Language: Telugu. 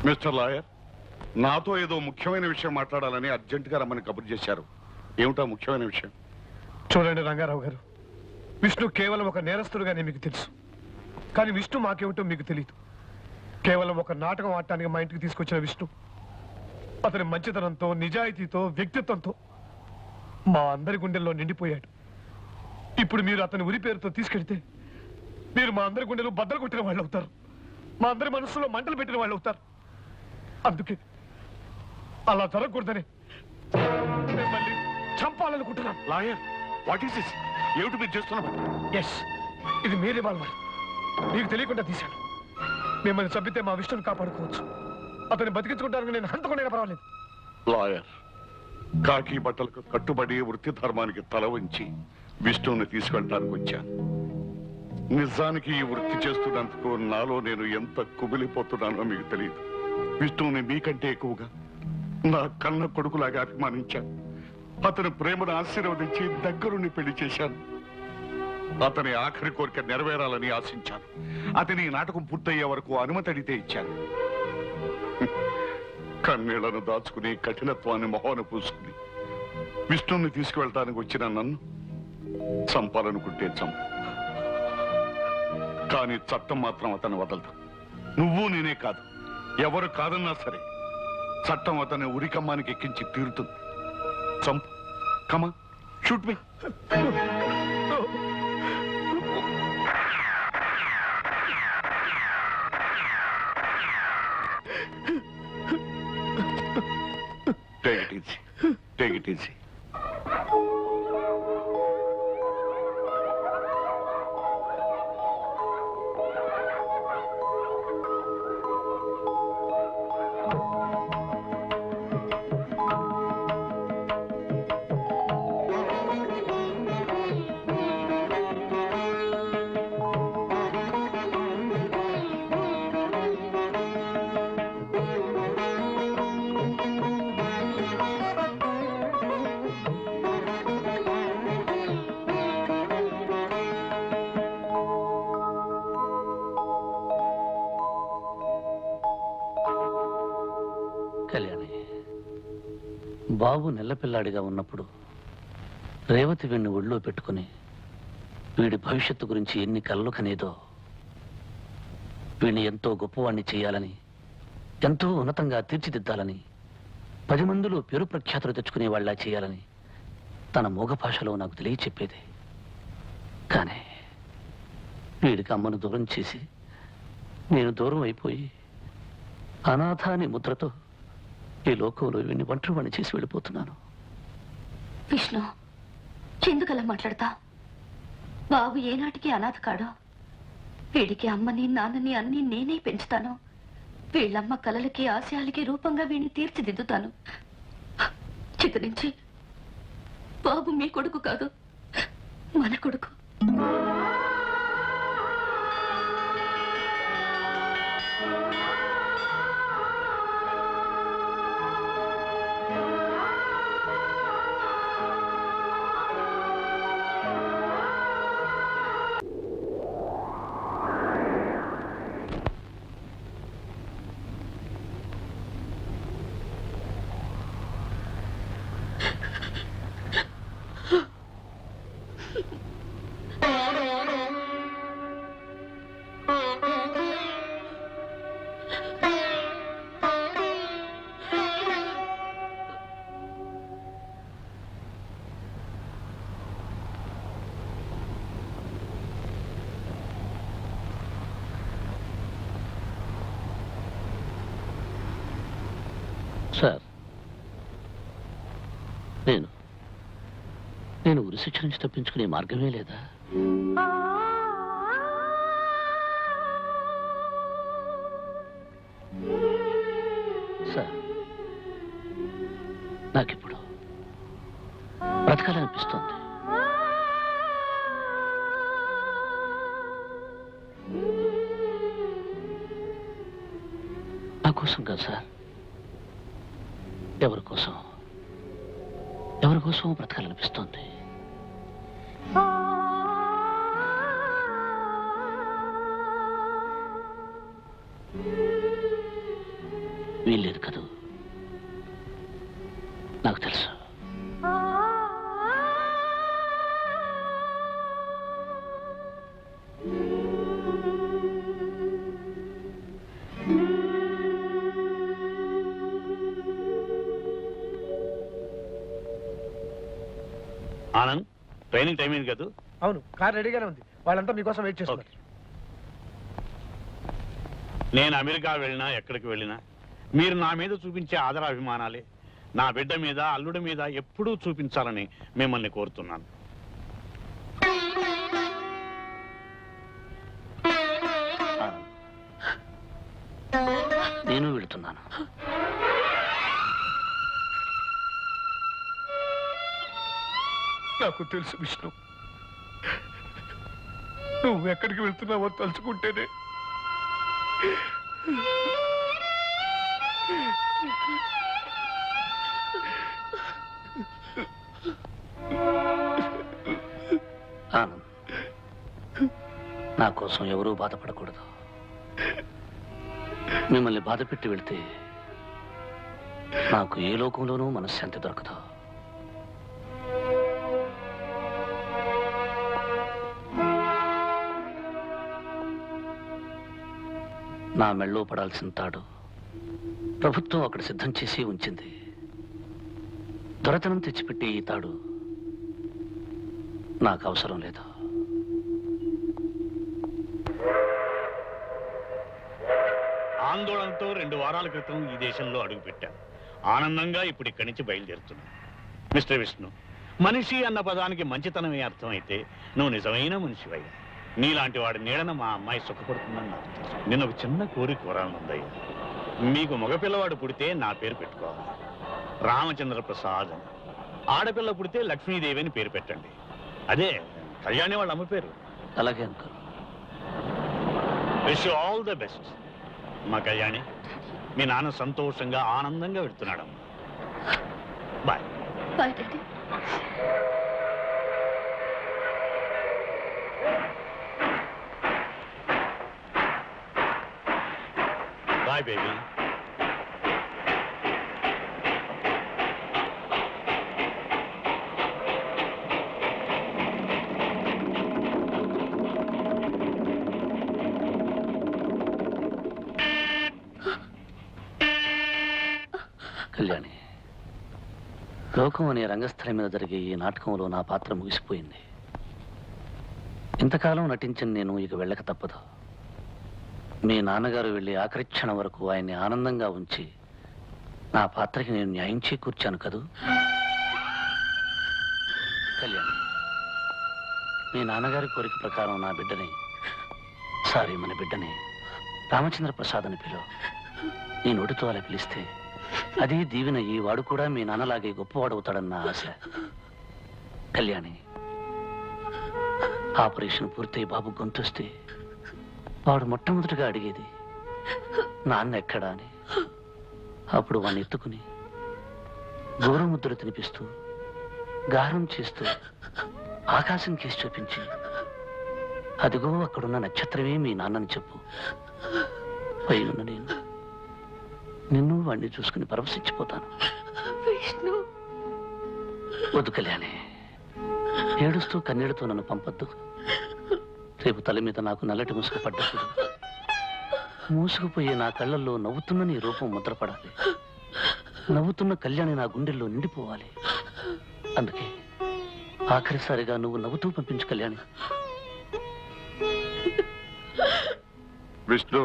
మిస్టర్ లాయర్, నాతో ఏదో ముఖ్యమైన విషయం మాట్లాడాలని అర్జెంటుగా రమ్మని కబురు చేశారు. ఏమిటా ముఖ్యమైన విషయం? చూడండి రంగారావు గారు, విష్ణు కేవలం ఒక నేరస్తుడుగానే మీకు తెలుసు. కానీ విష్ణు మాకేమిటో మీకు తెలియదు. కేవలం ఒక నాటకం ఆడటానికి మా ఇంటికి తీసుకొచ్చిన విష్ణు అతని మంచితనంతో, నిజాయితీతో, వ్యక్తిత్వంతో మా అందరి గుండెల్లో నిండిపోయాడు. ఇప్పుడు మీరు అతని ఉరి పేరుతో తీసుకెళ్తే మీరు మా అందరి గుండెలు బద్దలు కొట్టిన వాళ్ళు అవుతారు. మా అందరి మనసులో మంటలు పెట్టిన వాళ్ళు అవుతారు. అందుకే అలా జరగకూడదని మిమ్మల్ని చంపాలనుకుంటున్నాం. Lawyer, what is this? ఏమిటి మీరు చేస్తున్నారు? ఎస్, ఇది మీ రివాల్వర్. మీకు తెలియకుండా తీశాను. మిమ్మల్ని చంపితే మా విష్ణుని కాపాడుకోవచ్చు. అతన్ని బతికించుకుంటానికి నేను హంతకుండా పర్వాలేదు. లాయర్, కాకి బట్టలకు కట్టుబడి వృత్తి ధర్మానికి తల వంచి విష్ణువుని తీసుకెళ్ళడానికి వచ్చాను. నిజానికి ఈ వృత్తి చేస్తున్నందుకు నాలో నేను ఎంత కుమిలిపోతున్నానో మీకు తెలియదు. విష్ణువుని మీకంటే ఎక్కువగా నా కన్న కొడుకులాగా అభిమానించాను. అతని ప్రేమను ఆశీర్వదించి దగ్గరుండి పెళ్లి చేశాను. అతని ఆఖరి కోరిక నెరవేరాలని ఆశించాను. అతని నాటకం పూర్తయ్యే వరకు అనుమతి అడిగితే ఇచ్చాను. కన్నీళ్లను దాచుకుని కఠినత్వాన్ని మొహాన పూసుకుని విష్ణువుని తీసుకువెళ్ళటానికి వచ్చిన నన్ను చంపాలనుకుంటే చంపు, కానీ చట్టం మాత్రం అతను వదలదు. నువ్వు నేనే కాదు, ఎవరు కాదన్నా సరే చట్టం అతని ఉరికమ్మానికి ఎక్కించి తీరుతుంది. చంపు, కమా, shoot me. Take it easy. Take it easy. Kalyani, బాబు నెల్లపిల్లాడిగా ఉన్నప్పుడు రేవతి వీడిని ఒళ్ళో పెట్టుకుని వీడి భవిష్యత్తు గురించి ఎన్ని కలలు కనేదో, వీడిని ఎంతో గొప్పవాణ్ణి చేయాలని, ఎంతో ఉన్నతంగా తీర్చిదిద్దాలని, 10 మందిలో పేరు ప్రఖ్యాతులు తెచ్చుకునే వాళ్ళ చేయాలని తన మూగ భాషలో నాకు తెలియచెప్పేది. కానీ వీడికి అమ్మను దూరం చేసి నేను దూరం అయిపోయి అనాథ అనే ముద్రతో ఈ లోకంలో వీడిని ఒంటరివాణ్ణి చేసి వెళ్ళిపోతున్నాను. విష్ణు, ఎందుకలా మాట్లాడతా? బాబు ఏనాటికి అనాథ కాడు. వీడికి అమ్మని, నాన్నని అన్ని నేనే పెంచుతాను. వీళ్ళమ్మ కలలకి, ఆశయాలకి రూపంగా వీడిని తీర్చిదిద్దుతాను. చిత్తరించి బాబు మీ కొడుకు కాదు, మన కొడుకు. సార్, నేను ఉరిశిక్ష నుంచి తప్పించుకునే మార్గమే లేదా? సార్, నాకిప్పుడు బ్రతకాలనిపిస్తోంది. నా కోసం కాదు సార్, ఎవరి కోసం బ్రతకాలనిపిస్తోంది. వీల్లేదు కదూ. నాకు తెలుసు. ఆనంద్, ట్రైనింగ్ టైం అయింది కదా? అవును, కార్ రెడీగానే ఉంది. వాళ్ళంతా మీకోసం వెయిట్ చేస్తున్నారు. నేను అమెరికా వెళ్ళినా ఎక్కడికి వెళ్ళినా మీరు నా మీద చూపించే ఆదరాభిమానాలే నా బిడ్డ మీద, అల్లుడి మీద ఎప్పుడూ చూపించాలని మిమ్మల్ని కోరుతున్నాను. నేను వెళుతున్నాను. నాకు తెలుసు విష్ణు, నువ్వు ఎక్కడికి వెళ్తున్నావో తలుచుకుంటేనే ఆనంద్, నా కోసం ఎవరూ బాధపడకూడదు. మిమ్మల్ని బాధ పెట్టి వెళ్తే నాకు ఏ లోకంలోనూ మనశ్శాంతి దొరకదు. నా మెళ్ళో పడాల్సిన తాడు ప్రభుత్వం అక్కడ సిద్ధం చేసి ఉంచింది. దొరతనం తెచ్చిపెట్టి ఈ తాడు నాకు అవసరం లేదు. ఆందోళనతో 2 వారాల క్రితం ఈ దేశంలో అడుగుపెట్టాను. ఆనందంగా ఇప్పుడు ఇక్కడి నుంచి బయలుదేరుతున్నాను. మిస్టర్ విష్ణు, మనిషి అన్న పదానికి మంచితనమే అర్థమైతే నువ్వు నిజమైన మనిషివయ్యా. నీలాంటి వాడి నీడన మా అమ్మాయి సుఖపడుతుందని నాకు తెలుసు. నేను ఒక చిన్న కోరిక కోరాలనుందయ్యా. మీకు మగపిల్లవాడు పుడితే నా పేరు పెట్టుకోవాలి, రామచంద్ర ప్రసాద్ అని. ఆడపిల్ల పుడితే లక్ష్మీదేవి అని పేరు పెట్టండి. అదే కళ్యాణి వాళ్ళ అమ్మ పేరు. అలాగే uncle. Wish you all the best. మా కళ్యాణి, మీ నాన్న సంతోషంగా ఆనందంగా వెళ్తున్నాడమ్మా. Bye. Bye daddy. Bye baby. Kalyani, లోకం అనే రంగస్థలం మీద జరిగే ఈ నాటకంలో నా పాత్ర ముగిసిపోయింది. ఇంతకాలం నటించిన నేను ఇక వెళ్ళక తప్పదు. మీ నాన్నగారు వెళ్ళి ఆఖరి క్షణం వరకు ఆయన్ని ఆనందంగా ఉంచి నా పాత్రకి నేను న్యాయం చేకూర్చాను కదూ. కళ్యాణి, మీ నాన్నగారి కోరిక ప్రకారం నా బిడ్డని, మన బిడ్డని రామచంద్ర ప్రసాద్ అని పిలువు. నీ నోటితో అలా పిలిస్తే అదే దీవెన ఈ వాడు కూడా మీ నాన్నలాగే గొప్పవాడవుతాడన్న ఆశ. కళ్యాణి, ఆపరేషన్ పూర్తయి బాబు గొంతొస్తే వాడు మొట్టమొదటిగా అడిగేది నాన్న ఎక్కడా అని. అప్పుడు వాడిని ఎత్తుకుని గోరుముద్దలు తినిపిస్తూ గారం చేస్తూ ఆకాశం కేసి చూపించి, అదిగో అక్కడున్న నక్షత్రమే మీ నాన్నని చెప్పు. పైనున్న నేను నిన్ను వాడిని చూసుకుని పరవశించిపోతాను. వద్దు కళ్యాణి, ఏడుస్తూ కన్నీళ్లతో నన్ను పంపొద్దు. రేపు తల మీద నాకు నల్లటి ముసుగు పడ్డప్పుడు మూసుకుపోయే నా కళ్ళల్లో నవ్వుతున్న నీ రూపం ముద్రపడాలి. నవ్వుతున్న కళ్యాణి నా గుండెల్లో నిండిపోవాలి. అందుకే ఆఖరిసారిగా నువ్వు నవ్వుతూ పంపించు కళ్యాణి. విష్ణు,